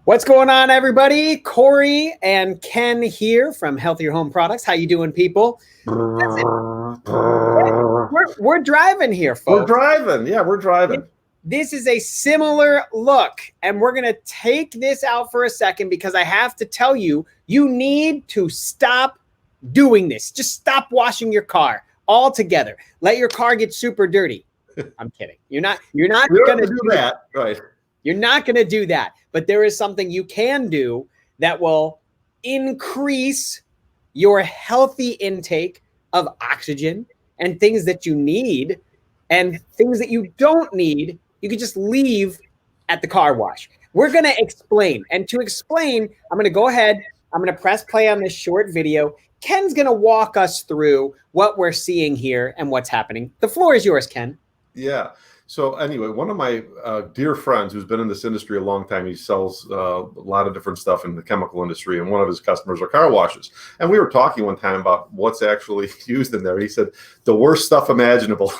What's going on, everybody? Corey and Ken here from Healthier Home Products. How you doing, people? We're driving here, folks. We're driving. Yeah, we're driving. This is a similar look, and we're going to take this out for a second because I have to tell you, you need to stop doing this. Just stop washing your car altogether. Let your car get super dirty. I'm kidding. You're not going to do that. Right. You're not going to do that. But there is something you can do that will increase your healthy intake of oxygen and things that you need, and things that you don't need, you can just leave at the car wash. We're going to explain. And to explain, I'm going to go ahead. I'm going to press play on this short video. Ken's going to walk us through what we're seeing here and what's happening. The floor is yours, Ken. Yeah. So anyway, one of my dear friends who's been in this industry a long time, he sells a lot of different stuff in the chemical industry, and one of his customers are car washes. And we were talking one time about what's actually used in there. He said, the worst stuff imaginable.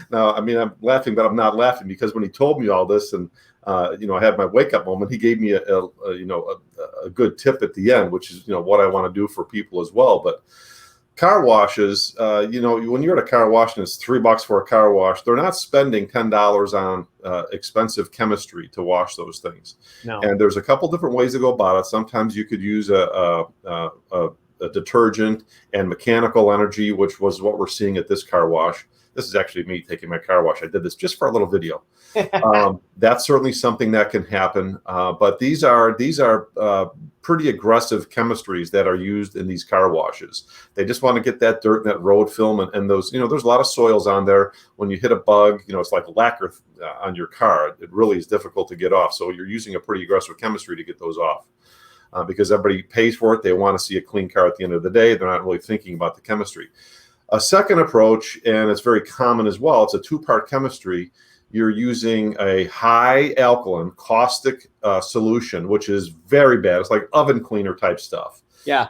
Now, I mean, I'm laughing, but I'm not laughing, because when he told me all this and, I had my wake up moment, he gave me a good tip at the end, which is, what I want to do for people as well. But car washes, when you're at a car wash and it's $3 for a car wash, they're not spending $10 on expensive chemistry to wash those things. No. And there's a couple different ways to go about it. Sometimes you could use a detergent and mechanical energy, which was what we're seeing at this car wash. This is actually me taking my car wash. I did this just for a little video. That's certainly something that can happen. But these are pretty aggressive chemistries that are used in these car washes. They just want to get that dirt and that road film and those, there's a lot of soils on there. When you hit a bug, it's like lacquer on your car. It really is difficult to get off. So you're using a pretty aggressive chemistry to get those off. Because everybody pays for it. They want to see a clean car at the end of the day. They're not really thinking about the chemistry. A second approach, and it's very common as well, it's a two-part chemistry. You're using a high alkaline caustic solution, which is very bad. It's like oven cleaner type stuff. Yeah.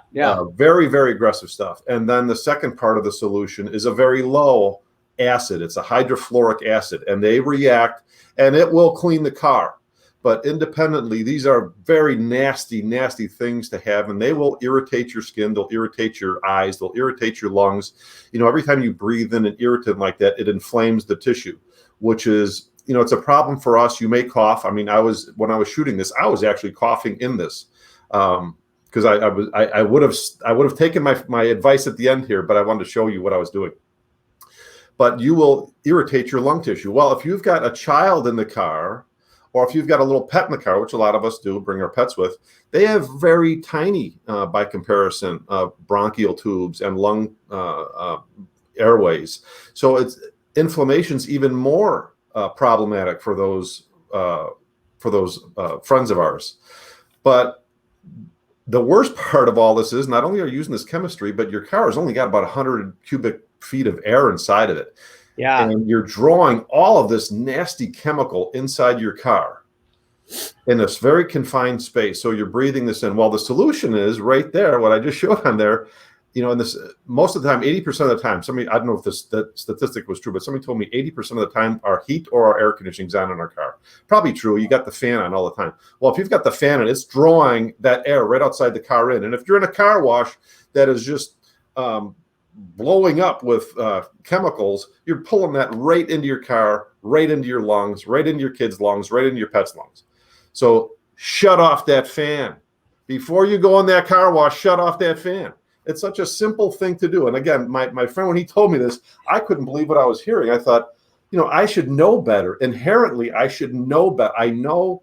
Very, very aggressive stuff. And then the second part of the solution is a very low acid. It's a hydrofluoric acid, and they react, and it will clean the car. But independently, these are very nasty, nasty things to have, and they will irritate your skin. They'll irritate your eyes. They'll irritate your lungs. Every time you breathe in an irritant like that, it inflames the tissue, which is, it's a problem for us. You may cough. I mean, when I was shooting this, I was actually coughing in this because I would have taken my advice at the end here, but I wanted to show you what I was doing. But you will irritate your lung tissue. Well, if you've got a child in the car, or if you've got a little pet in the car, which a lot of us do, bring our pets with, they have very tiny, by comparison, bronchial tubes and lung airways. So inflammation's even more problematic for those friends of ours. But the worst part of all this is not only are you using this chemistry, but your car has only got about 100 cubic feet of air inside of it. Yeah. And you're drawing all of this nasty chemical inside your car in this very confined space. So you're breathing this in. Well, the solution is right there, what I just showed on there. And this, most of the time, 80% of the time, I don't know if that statistic was true, but somebody told me 80% of the time our heat or our air conditioning's on in our car. Probably true. You got the fan on all the time. Well, if you've got the fan on, it's drawing that air right outside the car in. And if you're in a car wash that is just blowing up with chemicals, you're pulling that right into your car, right into your lungs, right into your kids' lungs, right into your pet's lungs. So shut off that fan. Before you go in that car wash, shut off that fan. It's such a simple thing to do. And again, my friend, when he told me this, I couldn't believe what I was hearing. I thought, I should know better. Inherently, I should know better. I know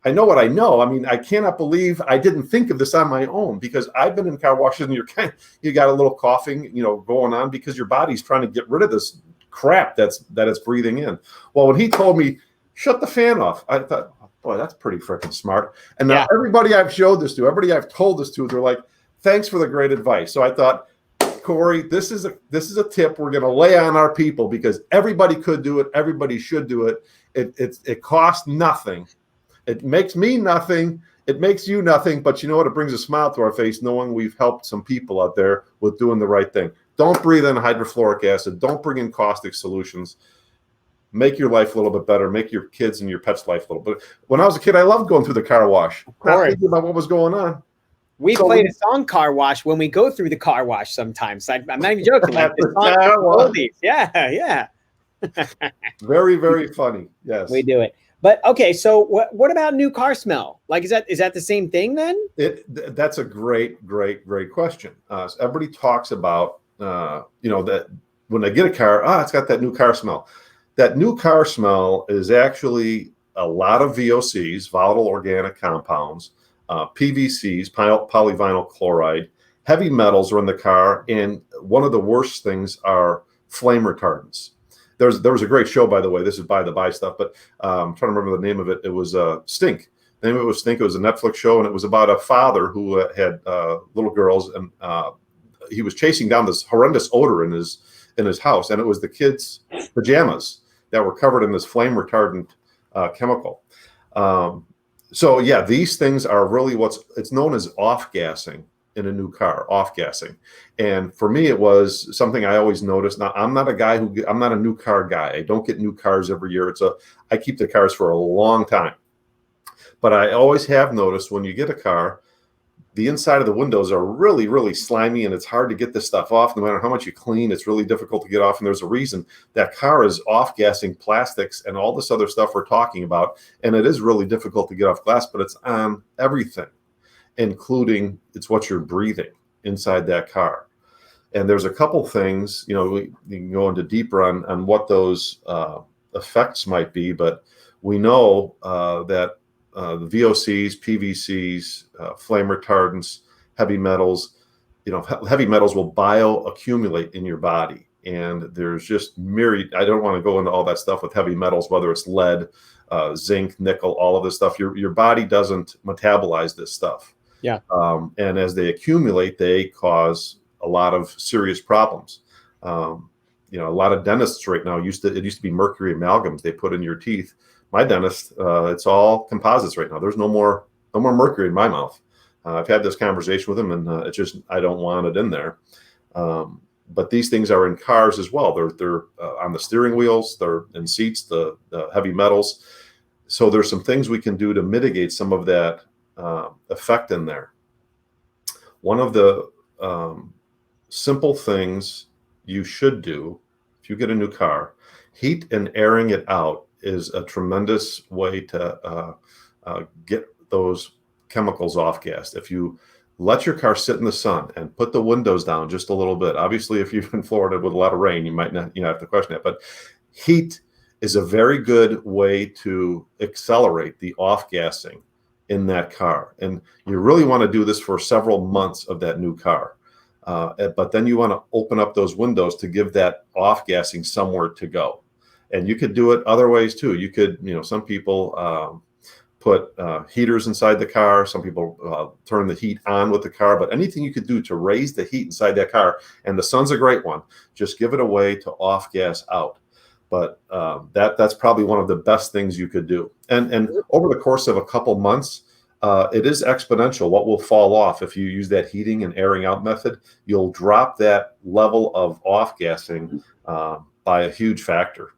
what I know. I mean, I cannot believe I didn't think of this on my own, because I've been in car washes and you got a little coughing, going on because your body's trying to get rid of this crap that it's breathing in. Well, when he told me, shut the fan off, I thought, boy, that's pretty freaking smart. And now everybody I've showed this to, everybody I've told this to, they're like, thanks for the great advice. So I thought, Corey, this is a tip we're going to lay on our people, because everybody could do it. Everybody should do it. It costs nothing. It makes me nothing. It makes you nothing. But you know what? It brings a smile to our face knowing we've helped some people out there with doing the right thing. Don't breathe in hydrofluoric acid. Don't bring in caustic solutions. make your life a little bit better, make your kids and your pets' life a little bit. When I was a kid, I loved going through the car wash, not thinking about what was going on. We played a song Car Wash when we go through the car wash sometimes. I'm not even joking. Like the song yeah. Very, very funny. Yes. We do it. But okay, so what about new car smell? Like, is that the same thing then? That's a great question. Everybody talks about, that when they get a car, it's got that new car smell. That new car smell is actually a lot of VOCs, volatile organic compounds, PVCs, polyvinyl chloride, heavy metals are in the car, and one of the worst things are flame retardants. There was a great show, by the way. This is by the by stuff, but I'm trying to remember the name of it. It was Stink. The name of it was Stink. It was a Netflix show, and it was about a father who had little girls, and he was chasing down this horrendous odor in his house, and it was the kids' pajamas that were covered in this flame retardant chemical. So yeah, these things are really it's known as off-gassing in a new car, off-gassing. And for me, it was something I always noticed. Now, I'm not a new car guy. I don't get new cars every year. I keep the cars for a long time. But I always have noticed when you get a car, the inside of the windows are really, really slimy, and it's hard to get this stuff off. No matter how much you clean, it's really difficult to get off. And there's a reason that car is off-gassing plastics and all this other stuff we're talking about. And it is really difficult to get off glass, but it's on everything, including it's what you're breathing inside that car. And there's a couple things, we can go into deeper on what those effects might be, but we know that the VOCs, PVCs, flame retardants, heavy metals, heavy metals will bioaccumulate in your body. And there's just myriad, I don't want to go into all that stuff with heavy metals, whether it's lead, zinc, nickel, all of this stuff. Your body doesn't metabolize this stuff. Yeah. And as they accumulate, they cause a lot of serious problems. A lot of dentists right now it used to be mercury amalgams they put in your teeth. My dentist, it's all composites right now. There's no more mercury in my mouth. I've had this conversation with him, and it's just I don't want it in there. But these things are in cars as well. They're on the steering wheels. They're in seats. The heavy metals. So there's some things we can do to mitigate some of that effect in there. One of the simple things you should do if you get a new car, heat and airing it out is a tremendous way to get those chemicals off gassed. If you let your car sit in the sun and put the windows down just a little bit, obviously if you're in Florida with a lot of rain, you might not have to question it, but heat is a very good way to accelerate the off gassing in that car. And you really want to do this for several months of that new car. But then you want to open up those windows to give that off gassing somewhere to go. And you could do it other ways too. You could, some people put heaters inside the car. Some people turn the heat on with the car. But anything you could do to raise the heat inside that car, and the sun's a great one, just give it a way to off gas out. But that's probably one of the best things you could do. And over the course of a couple months, it is exponential. What will fall off if you use that heating and airing out method? You'll drop that level of off gassing by a huge factor.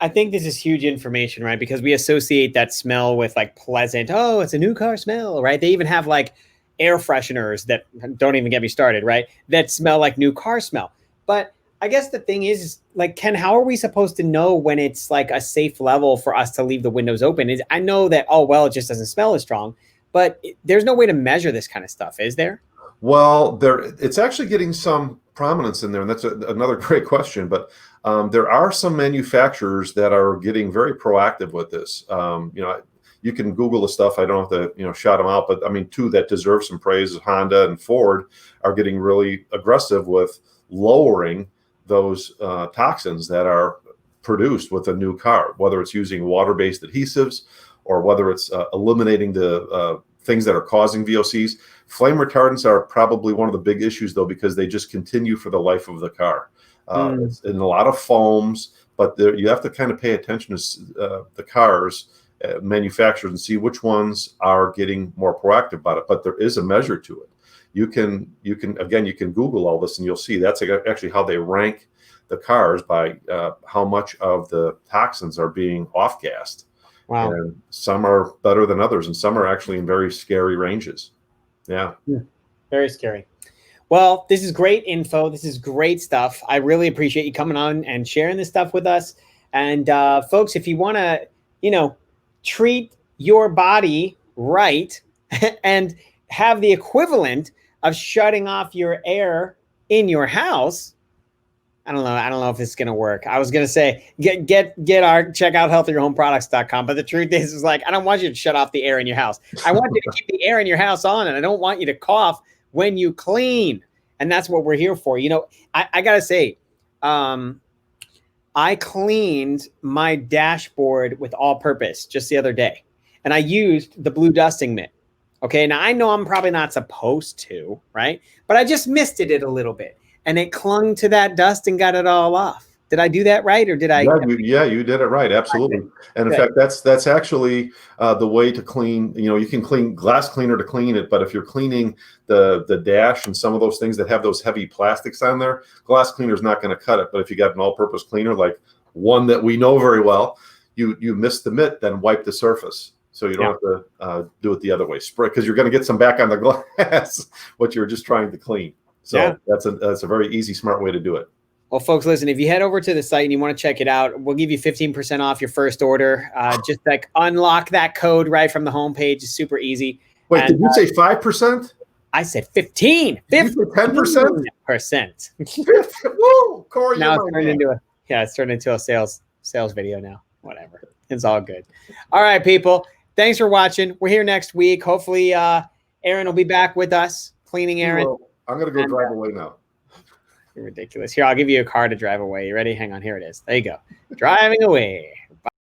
I think this is huge information, right? Because we associate that smell with like pleasant. Oh, it's a new car smell, right? They even have like air fresheners that don't even get me started, right? That smell like new car smell. But I guess the thing is like, Ken, how are we supposed to know when it's like a safe level for us to leave the windows open? I know that, it just doesn't smell as strong, but there's no way to measure this kind of stuff, is there? Well, it's actually getting some prominence in there, and that's another great question. But there are some manufacturers that are getting very proactive with this. You can Google the stuff. I don't have to, shout them out, but I mean, two that deserve some praise, Honda and Ford, are getting really aggressive with lowering those toxins that are produced with a new car, whether it's using water-based adhesives or whether it's eliminating the things that are causing VOCs. Flame retardants are probably one of the big issues, though, because they just continue for the life of the car. It's in a lot of foams, but you have to kind of pay attention to the cars manufacturers and see which ones are getting more proactive about it. But there is a measure to it. You can Google all this and you'll see that's actually how they rank the cars by how much of the toxins are being off-gassed. Wow. And some are better than others, and some are actually in very scary ranges. Yeah. Very scary. Well, this is great info. This is great stuff. I really appreciate you coming on and sharing this stuff with us. And folks, if you want to, treat your body right and have the equivalent of shutting off your air in your house, I don't know if it's going to work. I was going to say, check out healthierhomeproducts.com. But the truth is like, I don't want you to shut off the air in your house. I want you to keep the air in your house on, and I don't want you to cough when you clean. And that's what we're here for. I got to say, I cleaned my dashboard with all purpose just the other day, and I used the blue dusting mitt. Okay. Now I know I'm probably not supposed to, right? But I just misted it a little bit, and it clung to that dust and got it all off. Did I do that right, or did I? Yeah, you did it right. Absolutely. And in fact, that's actually the way to clean. You can clean glass cleaner to clean it, but if you're cleaning the dash and some of those things that have those heavy plastics on there, glass cleaner is not going to cut it. But if you got an all-purpose cleaner like one that we know very well, you miss the mitt, then wipe the surface. So you don't have to do it the other way. Spray, because you're going to get some back on the glass, what you were just trying to clean. So that's a very easy, smart way to do it. Well, folks, listen, if you head over to the site and you want to check it out, we'll give you 15% off your first order. Just like unlock that code right from the homepage. It's super easy. Wait, did you say 5%? I said 15. 10%. Whoa, Corey, now it's turned into a sales video now. Whatever. It's all good. All right, people. Thanks for watching. We're here next week. Hopefully, Aaron will be back with us. Cleaning Aaron. I'm going to go drive away now. You're ridiculous. Here, I'll give you a car to drive away. You ready? Hang on. Here it is. There you go. Driving away.